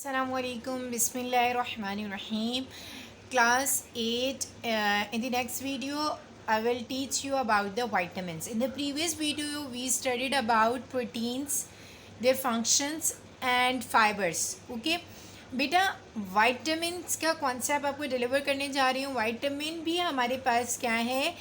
Assalamualaikum, Bismillahirrahmanirrahim. Class 8. In the next video, I will teach you about the vitamins. In the previous video, we studied about proteins, their functions and fibers. Okay. बेटा vitamins का concept आपको deliver करने जा रही हूँ. Vitamin भी हमारे पास क्या है,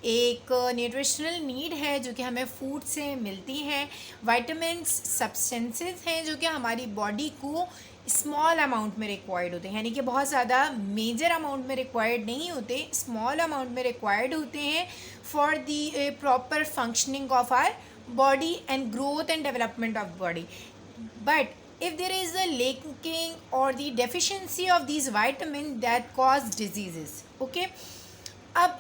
एक न्यूट्रिशनल नीड है जो कि हमें फूड से मिलती हैं. विटामिन्स सब्सटेंसेस हैं जो कि हमारी बॉडी को स्मॉल अमाउंट में रिक्वायर्ड होते हैं, यानी कि बहुत ज़्यादा मेजर अमाउंट में रिक्वायर्ड नहीं होते, स्मॉल अमाउंट में रिक्वायर्ड होते हैं for the proper functioning of our body and growth and development of body. But if there is a lacking or the deficiency of these vitamin that cause diseases. Okay. अब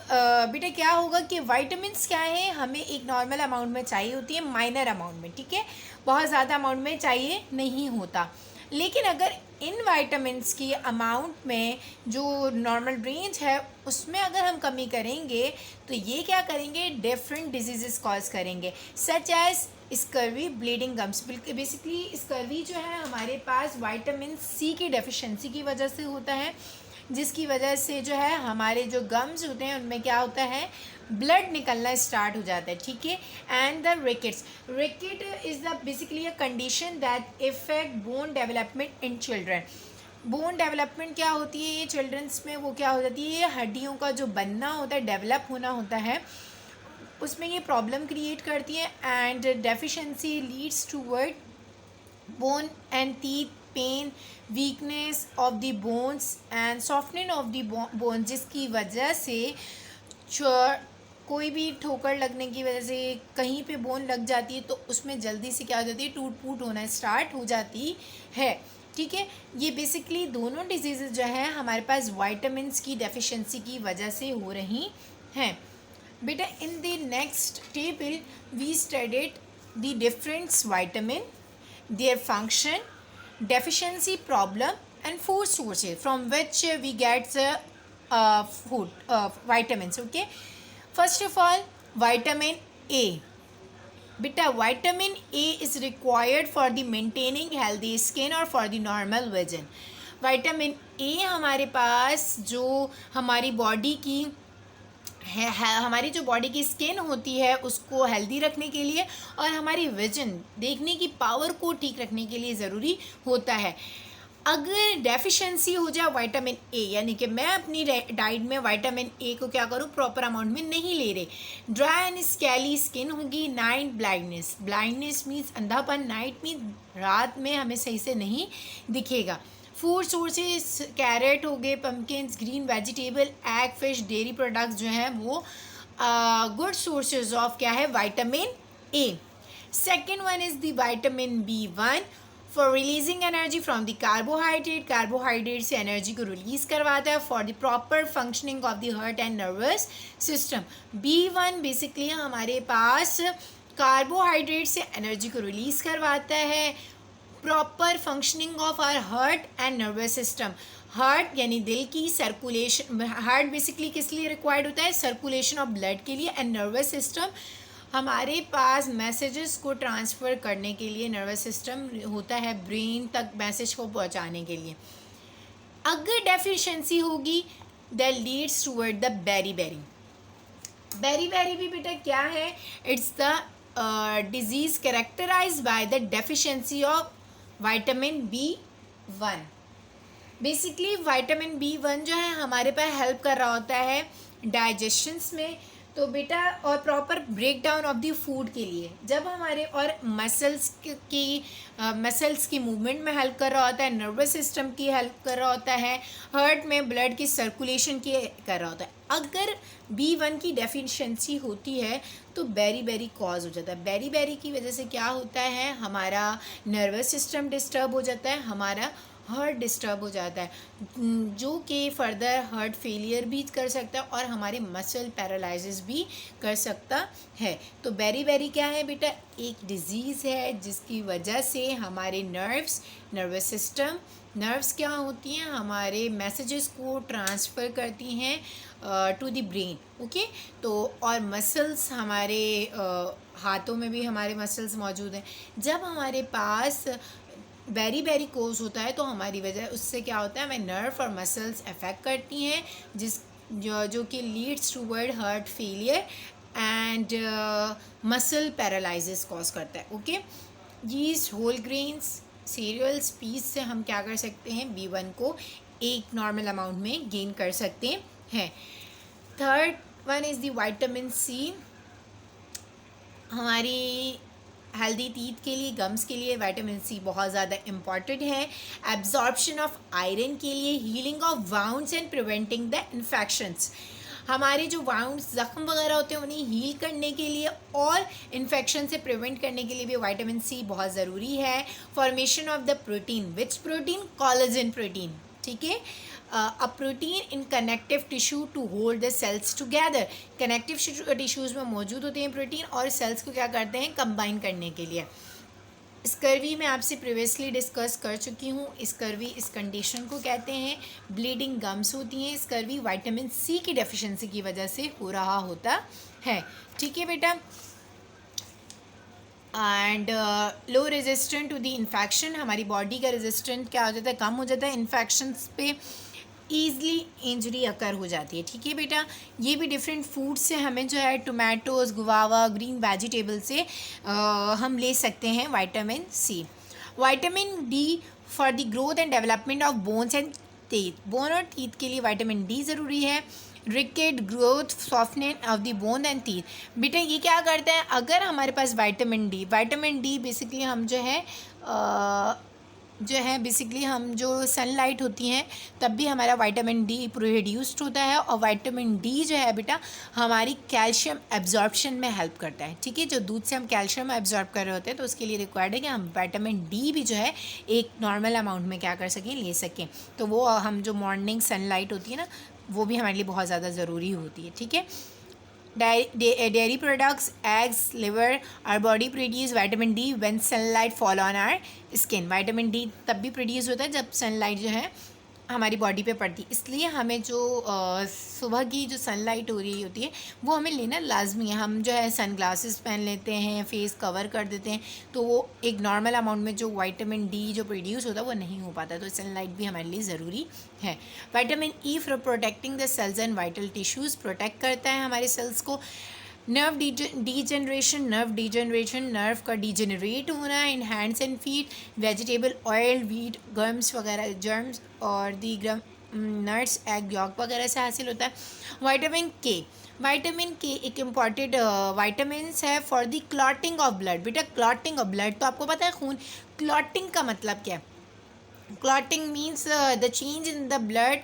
बेटा क्या होगा कि vitamins क्या है, हमें एक नॉर्मल अमाउंट में चाहिए होती है, माइनर अमाउंट में, ठीक है, बहुत ज़्यादा अमाउंट में चाहिए नहीं होता. लेकिन अगर इन विटामिन्स की अमाउंट में जो नॉर्मल रेंज है उसमें अगर हम कमी करेंगे तो ये क्या करेंगे, डिफरेंट डिजीज़ कॉज करेंगे, such as scurvy, bleeding gums. Basically scurvy जो है हमारे पास विटामिन सी की डेफिशिएंसी की वजह से होता है, जिसकी वजह से जो है हमारे जो गम्स होते हैं उनमें क्या होता है, ब्लड निकलना स्टार्ट हो जाता है, ठीक है. And the रिकेट is the basically a condition that effect bone development in children. Bone development क्या होती है ये चिल्ड्रंस में, वो क्या हो जाती है, ये हड्डियों का जो बनना होता है, डेवलप होना होता है, उसमें ये प्रॉब्लम क्रिएट करती है. And deficiency leads toward bone and teeth pain, weakness of the bones and softening of the bones, जिसकी वजह से कोई भी ठोकर लगने की वजह से कहीं पे बोन लग जाती है तो उसमें जल्दी से क्या हो जाती है, टूट फूट होना स्टार्ट हो जाती है, ठीक है. ये बेसिकली दोनों डिजीज़ जो हैं हमारे पास विटामिन्स की डेफिशिएंसी की वजह से हो रही हैं. बेटा in the next table we studied the different vitamin, their function, deficiency problem and food sources from which we get the vitamins. Okay, first of all, vitamin A. Beta, vitamin A is required for the maintaining healthy skin or for the normal vision. vitamin A हमारे पास जो हमारी body की है, हमारी जो body की skin होती है उसको हेल्दी रखने के लिए और हमारी विजन, देखने की पावर को ठीक रखने के लिए ज़रूरी होता है. अगर डेफिशिएंसी हो जाए विटामिन ए, यानी कि मैं अपनी डाइट में विटामिन ए को क्या करूँ, प्रॉपर अमाउंट में नहीं ले रहे, ड्राई एंड स्कैली स्किन होगी, नाइट ब्लाइंडनेस, ब्लाइंडनेस मीन्स अंधापन, नाइट मीन्स रात में हमें सही से नहीं दिखेगा. फूड सोर्सेज कैरेट हो गए, pumpkins, green vegetable, egg, fish, dairy products जो हैं वो गुड सोर्सेज ऑफ क्या है, vitamin A. Second one is the vitamin B1 for releasing energy from the carbohydrate. Carbohydrate से एनर्जी को रिलीज करवाता है for the proper functioning of the heart and nervous system. B1 basically हमारे पास carbohydrate से energy को release करवाता है, proper functioning of our heart and nervous system. Heart यानी दिल की सर्कुलेशन, हार्ट बेसिकली किस लिए रिक्वायर्ड होता है, सर्कुलेशन ऑफ ब्लड के लिए, एंड नर्वस सिस्टम हमारे पास मैसेजेस को ट्रांसफ़र करने के लिए नर्वस सिस्टम होता है, ब्रेन तक मैसेज को पहुंचाने के लिए. अगर डेफिशिएंसी होगी that leads toward the beriberi. Beriberi बेटा क्या है, it's the disease characterize by the deficiency of vitamin B1. Basically vitamin B1 जो है हमारे पास हेल्प कर रहा होता है डाइजेशंस में, तो बेटा और proper break down of the food के लिए, जब हमारे और मसल्स की मूवमेंट में हेल्प कर रहा होता है, नर्वस सिस्टम की हेल्प कर रहा होता है, हार्ट में ब्लड की सर्कुलेशन की कर रहा होता है. अगर B1 की डेफिशिएंसी होती है तो बेरी कॉज हो जाता है. बेरी की वजह से क्या होता है, हमारा नर्वस सिस्टम डिस्टर्ब हो जाता है, हमारा हार्ट डिस्टर्ब हो जाता है, जो कि फर्दर हार्ट फेलियर भी कर सकता है और हमारे मसल पैरालिसिस भी कर सकता है. तो बेरी क्या है बेटा, एक डिजीज़ है जिसकी वजह से हमारे नर्वस सिस्टम, नर्व्स क्या होती हैं, हमारे मैसेजेस को ट्रांसफ़र करती हैं टू द ब्रेन. ओके, तो और मसल्स, हमारे हाथों में भी हमारे मसल्स मौजूद हैं. जब हमारे पास वेरी वेरिकोज होता है तो हमारी वजह उससे क्या होता है, हमें नर्व और मसल्स अफेक्ट करती हैं, जो कि leads toward heart failure and muscle paralysis cause करता है। Okay, yeast, whole grains, cereals, peas से हम क्या कर सकते हैं, B1 को एक नॉर्मल अमाउंट में गेन कर सकते हैं। Third one is the vitamin C. हमारी हेल्दी टीथ के लिए, गम्स के लिए विटामिन सी बहुत ज़्यादा इम्पॉर्टेंट है। एब्जॉर्प्शन ऑफ आयरन के लिए, healing of wounds and preventing the infections. हमारे जो वाउंड्स, ज़ख्म वगैरह होते हैं उन्हें हील करने के लिए और इन्फेक्शन से प्रिवेंट करने के लिए भी विटामिन सी बहुत ज़रूरी है। Formation of the protein, which protein, collagen protein, ठीक है। A protein in connective tissue to hold the cells together. Connective tissues में मौजूद होते हैं प्रोटीन और सेल्स को क्या करते हैं, कंबाइन करने के लिए। स्कर्वी मैं आपसे प्रीवियसली डिस्कस कर चुकी हूँ। स्कर्वी इस कंडीशन को कहते हैं, ब्लीडिंग गम्स होती हैं। स्कर्वी विटामिन सी की डेफिशिएंसी की वजह से हो रहा होता है, ठीक है बेटा। And low resistant to the infection, हमारी बॉडी का रेजिस्टेंट क्या हो जाता है, कम हो जाता है इन्फेक्शंस पे। ईज़ली इंजरी अकर हो जाती है, ठीक है बेटा। ये भी डिफरेंट फूड से हमें जो है, टोमेटोज़, गुआवा, ग्रीन वेजिटेबल से हम ले सकते हैं vitamin C. Vitamin D for the growth and development of bones and teeth. Bone और टीथ के लिए विटामिन डी ज़रूरी है। Rickets, growth, softness of the bone and teeth. बेटा ये क्या करता है, अगर हमारे पास विटामिन डी बेसिकली हम बेसिकली हम जो सनलाइट होती हैं तब भी हमारा विटामिन डी प्रोड्यूस्ड होता है। और विटामिन डी जो है बेटा हमारी कैल्शियम एब्जॉर्प्शन में हेल्प करता है, ठीक है। जो दूध से हम कैल्शियम एब्जॉर्ब कर रहे होते हैं तो उसके लिए रिक्वायर्ड है कि हम विटामिन डी भी जो है एक नॉर्मल अमाउंट में क्या कर सकें, ले सकें। तो वो हम जो मॉर्निंग सनलाइट होती है ना, वो भी हमारे लिए बहुत ज़्यादा ज़रूरी होती है, ठीक है। Dairy products, eggs, liver, our body produce vitamin D when sunlight fall on our skin. Vitamin D तब भी प्रोड्यूस होता है जब सनलाइट जो है हमारी बॉडी पे पड़ती है। इसलिए हमें जो सुबह की जो सनलाइट हो रही होती है वो हमें लेना लाजमी है। हम जो है सन ग्लासेस पहन लेते हैं, फेस कवर कर देते हैं, तो वो एक नॉर्मल अमाउंट में जो विटामिन डी जो प्रोड्यूस होता है वो नहीं हो पाता। तो सनलाइट भी हमारे लिए ज़रूरी है। Vitamin E for protecting the cells and vital tissues, protect करता है हमारे सेल्स को। नर्व डीजनरेशन, नर्व का डिजनरेट होना in hands and feet. Vegetable oil, wheat, gums वगैरह, जर्म्स और दी नट्स, एग यॉक वगैरह से हासिल होता है। विटामिन के एक इम्पॉर्टेंट विटामिन्स है for the clotting of blood. बेटा क्लॉटिंग ऑफ ब्लड तो आपको पता है, खून। क्लॉटिंग का मतलब क्या है? Clotting means the change in the blood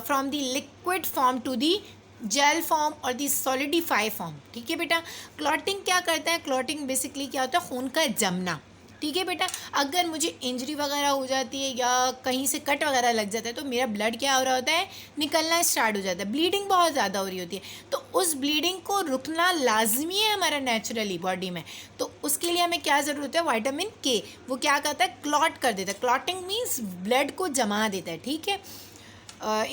from the liquid form to the gel form और दी सॉलिडिफाई फॉर्म, ठीक है बेटा। क्लॉटिंग क्या करता है, क्लॉटिंग बेसिकली क्या होता है, खून का जमना, ठीक है बेटा। अगर मुझे इंजरी वगैरह हो जाती है या कहीं से कट वगैरह लग जाता है तो मेरा ब्लड क्या हो रहा होता है, निकलना स्टार्ट हो जाता है, ब्लीडिंग बहुत ज़्यादा हो रही होती है। तो उस ब्लीडिंग को रुकना लाजमी है हमारा नेचुरली बॉडी में। तो उसके लिए हमें क्या ज़रूरत है, विटामिन के। वो क्या करता है, क्लॉट कर देता है। क्लॉटिंग मीन्स ब्लड को जमा देता है, ठीक है।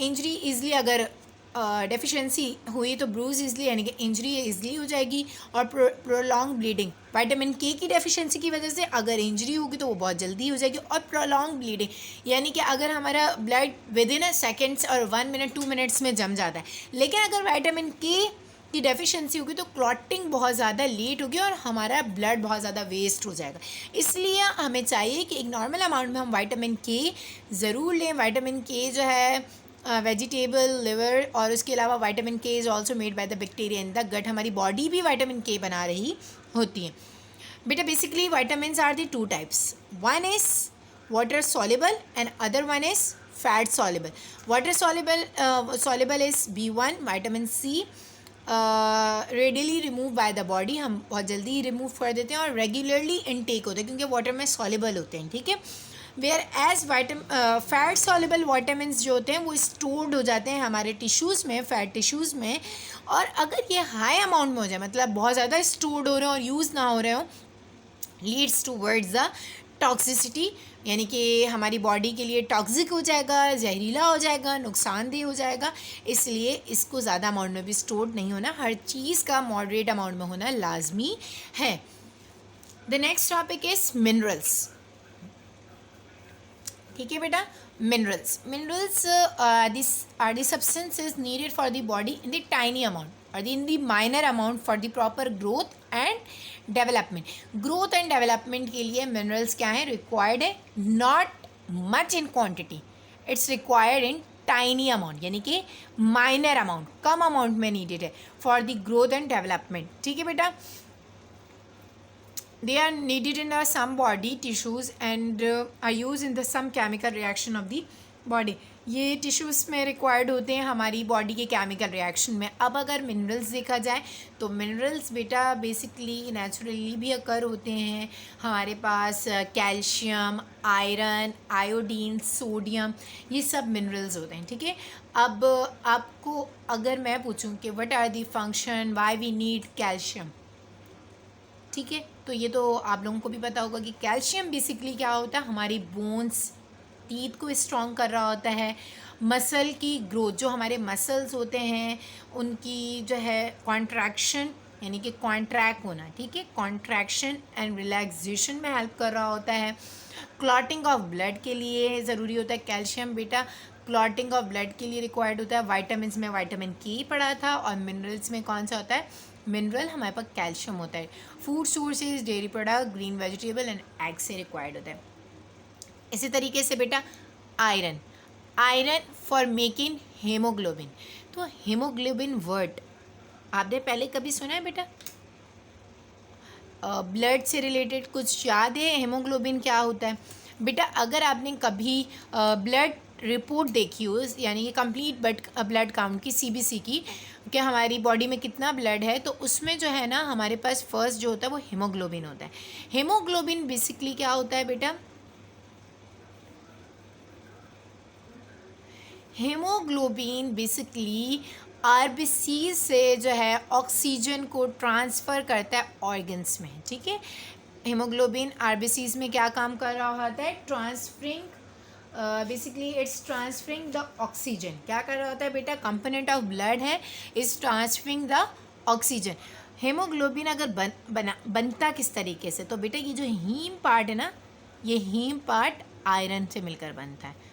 इंजरी ईजली अगर डेफिशिएंसी हुई तो ब्रूज ईजली यानी कि इंजरी ईजली हो जाएगी। और प्रोलॉन्ग ब्लीडिंग, विटामिन के की डेफिशिएंसी की वजह से अगर इंजरी होगी तो वो बहुत जल्दी हो जाएगी। और प्रोलॉन्ग ब्लीडिंग यानी कि अगर हमारा ब्लड विद इन सेकेंड्स और 1 मिनट 2 मिनट्स में जम जाता है, लेकिन अगर विटामिन के की डेफिशिएंसी होगी तो क्लॉटिंग बहुत ज़्यादा लेट होगी और हमारा ब्लड बहुत ज़्यादा वेस्ट हो जाएगा। इसलिए हमें चाहिए कि एक नॉर्मल अमाउंट में हम विटामिन के ज़रूर लें। विटामिन के जो है वेजिटेबल, लिवर और उसके अलावा vitamin K is also made by the bacteria in the gut. हमारी बॉडी भी विटामिन के बना रही होती है। बेटा basically vitamins are the 2 types, one is water soluble and other one is fat soluble. Water soluble is B1, vitamin C readily remove by the body, हम बहुत जल्दी रिमूव कर देते हैं और रेगुलरली इनटेक होते हैं क्योंकि वाटर में सॉल्युबल होते हैं, ठीक है। Whereas fat soluble vitamins जो होते हैं वो स्टोर्ड हो जाते हैं हमारे टिश्यूज़ में, फैट टिश्यूज़ में। और अगर ये हाई अमाउंट में हो जाए, मतलब बहुत ज़्यादा स्टोर्ड हो रहे हो और यूज़ ना हो रहे हो, लीड्स टूवर्ड्स द टॉक्सिसिटी, यानी कि हमारी बॉडी के लिए टॉक्सिक हो जाएगा, जहरीला हो जाएगा, नुकसानदेह हो जाएगा। इसलिए इसको ज़्यादा अमाउंट में भी स्टोर्ड नहीं होना, हर चीज़ का मॉडरेट अमाउंट में होना लाजमी है। The next topic is minerals. ठीक है बेटा। Minerals this are the substances needed for the body in the tiny amount और in the minor amount for the proper growth and development. Growth and development के लिए minerals क्या है, required है, not much in quantity, it's required in tiny amount, यानी कि minor amount, कम amount में नीडेड है for the growth and development. ठीक है बेटा। They are needed in some body tissues and are used in the some chemical reaction of the body. ये tissues में रिक्वायर्ड होते हैं हमारी बॉडी के केमिकल रिएक्शन में। अब अगर मिनरल्स देखा जाए तो मिनरल्स बेटा बेसिकली नेचुरली भी अकर होते हैं हमारे पास। कैल्शियम, आयरन, आयोडीन, सोडियम, ये सब मिनरल्स होते हैं। ठीक है। अब आपको अगर मैं पूछूं कि what are the function why we need calcium, ठीक है, तो ये तो आप लोगों को भी पता होगा कि कैल्शियम बेसिकली क्या होता है, हमारी बोन्स, टीथ को स्ट्रॉन्ग कर रहा होता है, मसल की ग्रोथ, जो हमारे मसल्स होते हैं उनकी जो है कॉन्ट्रैक्शन, यानी कि कॉन्ट्रैक्ट होना, ठीक है, कॉन्ट्रैक्शन एंड रिलैक्सेशन में हेल्प कर रहा होता है। क्लॉटिंग ऑफ ब्लड के लिए ज़रूरी होता है कैल्शियम बेटा, क्लॉटिंग ऑफ ब्लड के लिए रिक्वायर्ड होता है। वाइटामिन में वाइटामिन के पढ़ा था, और मिनरल्स में कौन सा होता है, मिनरल हमारे पास कैल्शियम होता है। Food sources, dairy product, green vegetable and egg से रिक्वायर्ड होता है। इसी तरीके से बेटा iron, iron for making haemoglobin. तो हेमोग्लोबिन वर्ड आपने पहले कभी सुना है बेटा? ब्लड से रिलेटेड कुछ याद है हेमोग्लोबिन क्या होता है? बेटा अगर आपने कभी ब्लड रिपोर्ट देखी हो, यानी कि कंप्लीट ब्लड काउंट की, सीबीसी की, कि हमारी बॉडी में कितना ब्लड है, तो उसमें जो है ना हमारे पास फर्स्ट जो होता है वो हेमोग्लोबिन होता है। हेमोग्लोबिन बेसिकली क्या होता है बेटा? हेमोग्लोबिन बेसिकली आरबीसी से जो है ऑक्सीजन को ट्रांसफ़र करता है ऑर्गन्स में। ठीक है, हेमोग्लोबिन आरबीसीज में क्या काम कर रहा होता है? Transferring, basically it's transferring the oxygen. क्या कर रहा होता है बेटा? कंपोनेंट ऑफ ब्लड है, is transferring the oxygen. Haemoglobin अगर बनता किस तरीके से, तो बेटा ये जो हीम पार्ट है ना, ये हीम पार्ट आयरन से मिलकर बनता है।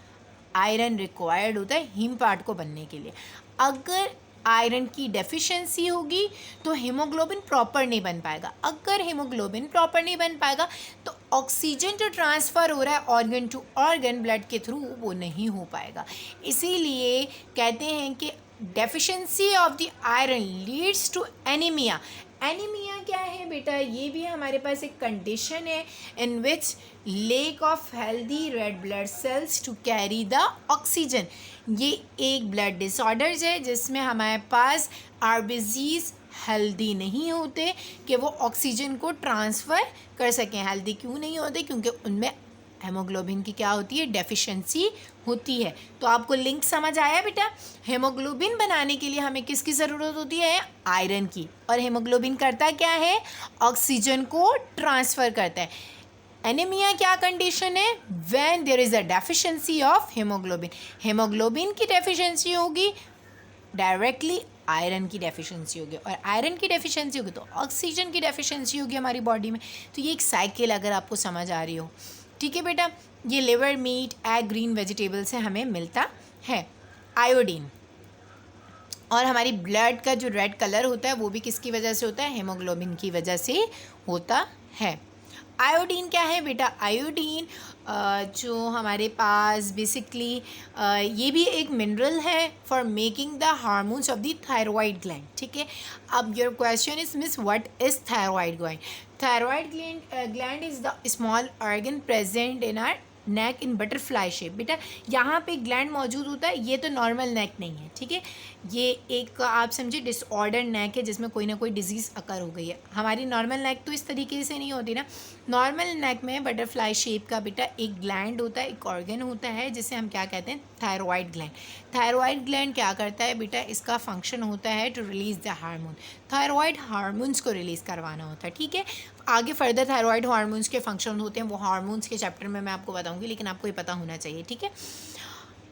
आयरन रिक्वायर्ड होता है हीम पार्ट को बनने के लिए। अगर आयरन की डेफिशिएंसी होगी तो हीमोग्लोबिन प्रॉपर नहीं बन पाएगा। अगर हीमोग्लोबिन प्रॉपर नहीं बन पाएगा तो ऑक्सीजन जो ट्रांसफ़र हो रहा है ऑर्गन टू ऑर्गन ब्लड के थ्रू, वो नहीं हो पाएगा। इसीलिए कहते हैं कि deficiency of the iron leads to anaemia. Anaemia क्या है बेटा? ये भी हमारे पास एक कंडीशन है in which lack of healthy red blood cells to carry the oxygen. ये एक ब्लड डिसऑर्डर्स है जिसमें हमारे पास आरबीसीज हेल्दी नहीं होते कि वो ऑक्सीजन को ट्रांसफ़र कर सकें। हेल्दी क्यों नहीं होते? क्योंकि उनमें हेमोग्लोबिन की क्या होती है? डेफिशिएंसी होती है। तो आपको लिंक समझ आया बेटा? हेमोग्लोबिन बनाने के लिए हमें किसकी ज़रूरत होती है? आयरन की। और हेमोग्लोबिन करता क्या है? ऑक्सीजन को ट्रांसफ़र करता है। एनीमिया क्या कंडीशन है? When there is a deficiency of haemoglobin. Haemoglobin की डेफिशिएंसी होगी, डायरेक्टली आयरन की डेफिशिएंसी होगी, और आयरन की डेफिशिएंसी होगी तो ऑक्सीजन की डेफिशिएंसी होगी हमारी बॉडी में। तो ये एक साइकिल अगर आपको समझ आ रही हो। ठीक है बेटा, ये liver, meat, egg, green vegetable से हमें मिलता है। आयोडीन, और हमारी ब्लड का जो रेड कलर होता है वो भी किसकी वजह से होता है? हेमोग्लोबिन की वजह से होता है। आयोडीन क्या है बेटा? आयोडीन जो हमारे पास बेसिकली ये भी एक मिनरल है for making the hormones of the thyroid gland. ठीक है, अब your question is miss what is thyroid gland? Thyroid gland is the small organ present in are neck in butterfly shape. बेटा यहाँ पे ग्लैंड मौजूद होता है, ये तो नॉर्मल नेक नहीं है। ठीक है, ये एक आप समझिए डिसऑर्डर नेक है जिसमें कोई ना कोई डिजीज़ अकर हो गई है। हमारी नॉर्मल नेक तो इस तरीके से नहीं होती ना। नॉर्मल नेक में बटरफ्लाई शेप का बेटा एक ग्लैंड होता है, एक ऑर्गन होता है जिसे हम क्या कहते हैं? Thyroid gland. थायरॉइड ग्लैंड क्या करता है बेटा? इसका फंक्शन होता है to release the hormone. Thyroid hormones को रिलीज़ करवाना होता है। ठीक है, आगे फर्दर थायरॉइड हार्मोन्स के फंक्शन होते हैं, वो हार्मोन्स के चैप्टर में मैं आपको बताऊंगी, लेकिन आपको ये पता होना चाहिए। ठीक है,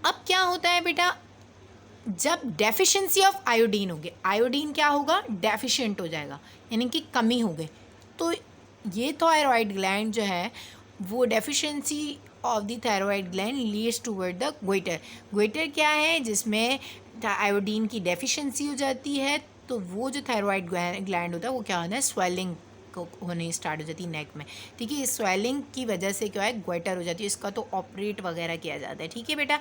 अब क्या होता है बेटा? जब डेफिशिएंसी ऑफ आयोडीन होगी, आयोडीन क्या होगा? डेफिशिएंट हो जाएगा, यानी कि कमी हो गई। तो ये थायरॉइड ग्लैंड जो है वो deficiency of the thyroid gland leads toward the goitre. Goitre क्या है? जिसमें आयोडीन की डेफिशिएंसी हो जाती है, तो वो जो थायरॉयड ग्लैंड होता है वो क्या होता है, स्वेलिंग होने स्टार्ट हो जाती है नेक में। ठीक है, स्वेलिंग की वजह से क्या है, गोइटर हो जाती है। इसका तो ऑपरेट वगैरह किया जाता है। ठीक है बेटा,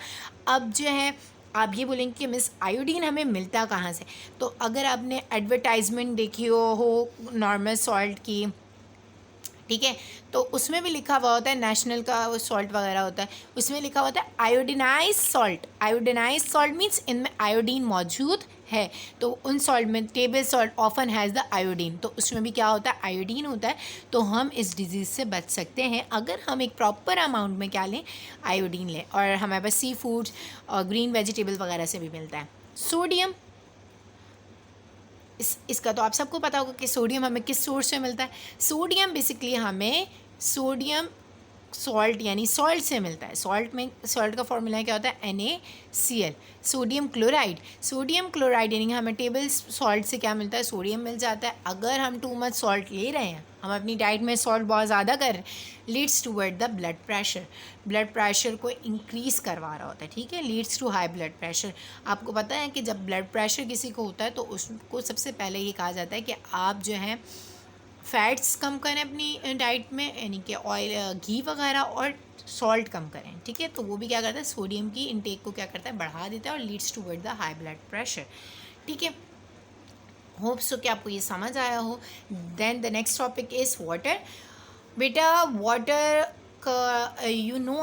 अब जो है आप ये बोलेंगे कि मिस आयोडीन हमें मिलता कहाँ से? तो अगर आपने एडवर्टाइजमेंट देखी हो नॉर्मल सॉल्ट की, ठीक है, तो उसमें भी लिखा हुआ होता है, नेशनल का वो सॉल्ट वगैरह होता है, उसमें लिखा हुआ होता है आयोडिनाइज सॉल्ट। आयोडिनाइज सॉल्ट मीन्स इनमें आयोडीन मौजूद है। तो उन सॉल्ट में table salt often has the iodine, तो उसमें भी क्या होता है, आयोडीन होता है। तो हम इस डिजीज़ से बच सकते हैं अगर हम एक प्रॉपर अमाउंट में क्या लें, आयोडीन लें। और हमारे पास सी फूड्स और ग्रीन वेजिटेबल वगैरह से भी मिलता है। सोडियम, इसका तो आप सबको पता होगा कि सोडियम हमें किस सोर्स से मिलता है। सोडियम बेसिकली हमें सोडियम सॉल्ट यानी सॉल्ट से मिलता है। सॉल्ट में, सॉल्ट का फॉर्मूला क्या होता है, NaCl। Sodium chloride, sodium chloride यानी हमें टेबल सॉल्ट से क्या मिलता है, सोडियम मिल जाता है। अगर हम टू मच सॉल्ट ले रहे हैं, हम अपनी डाइट में सॉल्ट बहुत ज़्यादा कर रहे हैं, leads toward the blood pressure. Blood pressure को इंक्रीज़ करवा रहा होता है। ठीक है, leads to high blood pressure. आपको पता है कि जब ब्लड प्रेशर किसी को होता है तो उसको सबसे पहले ये कहा जाता है कि आप जो है फैट्स कम करें अपनी डाइट में, यानी कि ऑयल, घी वगैरह, और सॉल्ट कम करें। ठीक है, तो वो भी क्या करता है, सोडियम की इनटेक को क्या करता है, बढ़ा देता है और leads toward the high blood pressure. ठीक है, होप सो कि आपको ये समझ आया हो। Then the next topic is water. बेटा वाटर का you know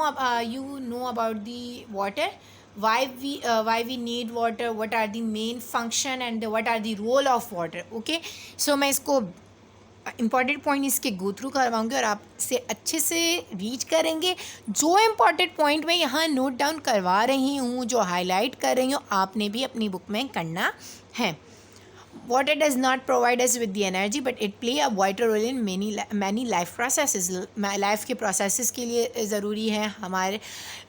about the water, why we need water, what are the main function and what are the role of water. okay, so मैं इसको इम्पॉर्टेंट पॉइंट इसके go through करवाऊँगी और आप इसे अच्छे से रीड करेंगे। जो इम्पॉर्टेंट पॉइंट मैं यहाँ नोट डाउन करवा रही हूँ, जो हाईलाइट कर रही हूँ, आपने भी अपनी बुक में करना है। Water does not provide us with the energy, but it play a vital role in many life processes. Life के प्रोसेसेस के लिए ज़रूरी है हमारे।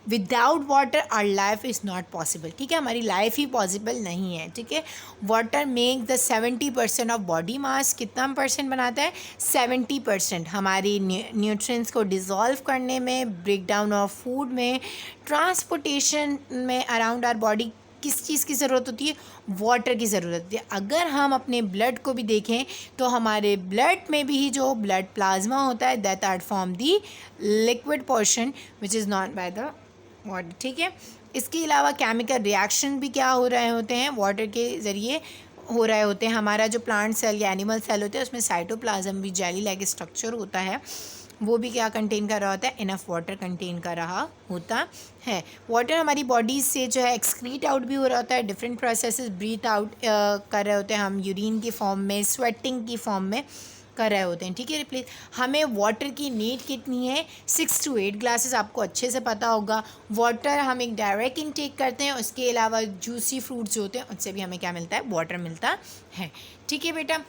Without water our life is not possible. ठीक है, हमारी लाइफ ही पॉसिबल नहीं है। ठीक है, water make the 70% of body mass. कितना परसेंट बनाता है, 70%। हमारी न्यूट्रिएंट्स को डिज़ोल्व करने में, ब्रेक डाउन ऑफ फूड में, ट्रांसपोर्टेशन में अराउंड आर बॉडी किस चीज़ की ज़रूरत होती है, वाटर की ज़रूरत होती है। अगर हम अपने ब्लड को भी देखें तो हमारे ब्लड में भी जो ब्लड प्लाज्मा होता है, that are form the liquid portion which is not by the water. ठीक है, इसके अलावा केमिकल रिएक्शन भी क्या हो रहे होते हैं, वाटर के ज़रिए हो रहे होते हैं। हमारा जो प्लांट सेल या एनिमल सेल होते हैं उसमें साइटोप्लाज्म भी जेली लाइक स्ट्रक्चर होता है, वो भी क्या कंटेन कर रहा होता है, इनफ वाटर कंटेन कर रहा होता है। वाटर हमारी बॉडी से जो है एक्सक्रीट आउट भी हो रहा होता है, डिफरेंट प्रोसेसेस ब्रीथ आउट कर रहे होते हैं हम, यूरिन की फॉर्म में, स्वेटिंग की फॉर्म में कर रहे होते हैं। ठीक है, रिप्लेस हमें वाटर की नीड कितनी है, 6 to 8 ग्लासेस, आपको अच्छे से पता होगा। वाटर हम एक डायरेक्ट इनटेक करते हैं, उसके अलावा जूसी फ्रूट्स जो होते हैं उनसे भी हमें क्या मिलता है, वाटर मिलता है। ठीक है बेटा,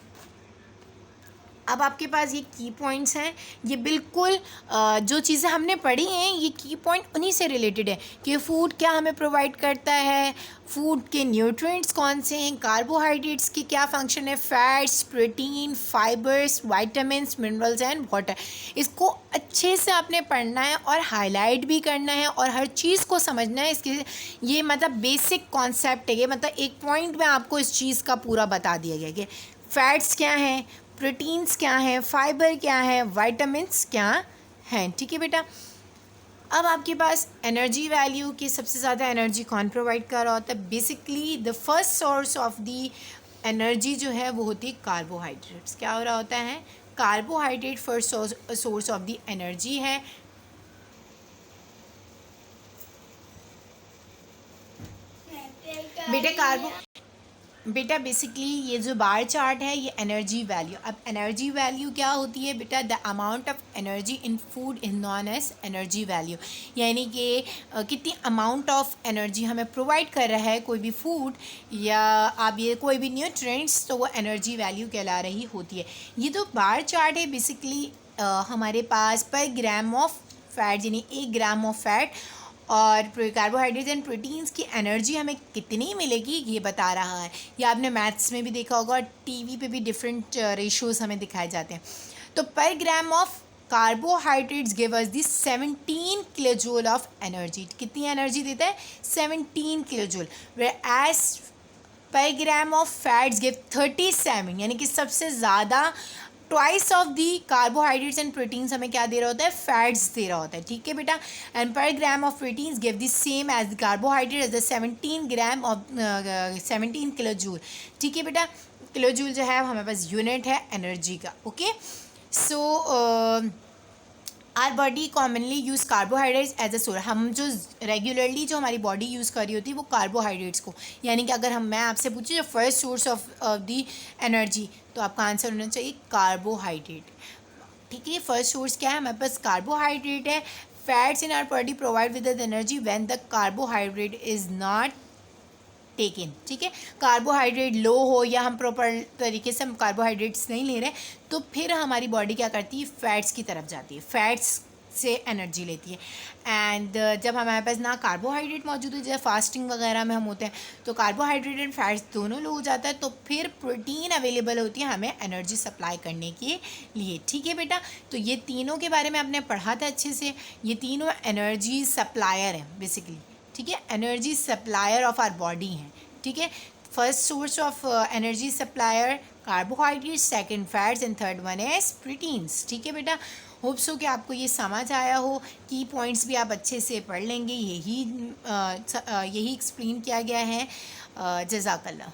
अब आपके पास ये की पॉइंट्स हैं। ये बिल्कुल जो चीज़ें हमने पढ़ी हैं ये की पॉइंट उन्हीं से रिलेटेड है कि फूड क्या हमें प्रोवाइड करता है, फूड के न्यूट्रिएंट्स कौन से हैं, कार्बोहाइड्रेट्स की क्या फंक्शन है, fats, protein, fibres, vitamins, minerals and water. इसको अच्छे से आपने पढ़ना है और हाईलाइट भी करना है और हर चीज़ को समझना है। इसके ये मतलब बेसिक कॉन्सेप्ट है, ये मतलब एक पॉइंट में आपको इस चीज़ का पूरा बता दिया गया कि फैट्स क्या हैं, प्रोटीन्स क्या हैं, फाइबर क्या है, विटामिन्स क्या हैं। ठीक है बेटा, अब आपके पास एनर्जी वैल्यू की सबसे ज़्यादा एनर्जी कौन प्रोवाइड कर रहा होता है, basically the first source of the energy जो है वो होती है कार्बोहाइड्रेट्स। क्या हो रहा होता है, carbohydrate first source of the energy है। बेटा बेसिकली ये जो बार चार्ट है ये एनर्जी वैल्यू। अब एनर्जी वैल्यू क्या होती है बेटा, the amount of energy in food is known as energy value, यानी कि कितनी अमाउंट ऑफ एनर्जी हमें प्रोवाइड कर रहा है कोई भी फूड या आप ये कोई भी न्यूट्रिएंट्स, तो वो एनर्जी वैल्यू कहला रही होती है। ये जो बार चार्ट है बेसिकली हमारे पास पर ग्राम ऑफ फैट, यानी 1 ग्राम ऑफ फैट और कार्बोहाइड्रेट्स एंड प्रोटीन्स की एनर्जी हमें कितनी मिलेगी ये बता रहा है। या आपने मैथ्स में भी देखा होगा, टीवी पे भी डिफरेंट रेशियोज़ हमें दिखाए जाते हैं। तो पर gram of carbohydrates give us the 17 kilojoule of energy. कितनी एनर्जी देता है? 17 kilojoule. Where as per gram of fats give 37, यानी कि सबसे ज़्यादा twice of the carbohydrates and proteins हमें क्या दे रहा होता है? फैट्स दे रहा होता है. ठीक है बेटा. And per gram of proteins give the same as the carbohydrate as the 17 gram of 17 kilo joule. ठीक है बेटा. किलो जूल जो है हमारे पास यूनिट है एनर्जी का. Okay. So our body commonly use carbohydrates as a source. हम जो रेगुलरली जो हमारी बॉडी यूज़ कर रही होती है वो कार्बोहाइड्रेट्स को, यानी कि अगर मैं आपसे पूछूँ जो first source of the energy, तो आपका आंसर होना चाहिए कार्बोहाइड्रेट. ठीक है. फर्स्ट सोर्स क्या है? हमारे पास कार्बोहाइड्रेट है. Fats in our body provide with the energy when the carbohydrate is not taken. ठीक है. कार्बोहाइड्रेट लो हो या हम प्रॉपर तरीके से हम कार्बोहाइड्रेट्स नहीं ले रहे, तो फिर हमारी बॉडी क्या करती है? फैट्स की तरफ जाती है, फैट्स से एनर्जी लेती है. एंड जब हमारे पास ना कार्बोहाइड्रेट मौजूद है, जैसे फास्टिंग वगैरह में हम होते हैं, तो कार्बोहाइड्रेट एंड फैट्स दोनों लो हो जाता है, तो फिर प्रोटीन अवेलेबल होती है हमें एनर्जी सप्लाई करने के लिए. ठीक है बेटा. तो ये तीनों के बारे में आपने पढ़ा था अच्छे से. ये तीनों एनर्जी सप्लायर हैं बेसिकली. ठीक है. Energy supplier of our body हैं. ठीक है. First source of energy supplier carbohydrate, second fats and third one is proteins. ठीक है बेटा. होप्स हो कि आपको ये समझ आया हो. की पॉइंट्स भी आप अच्छे से पढ़ लेंगे. यही एक्सप्लेन किया गया है. जज़ाकल्लाह.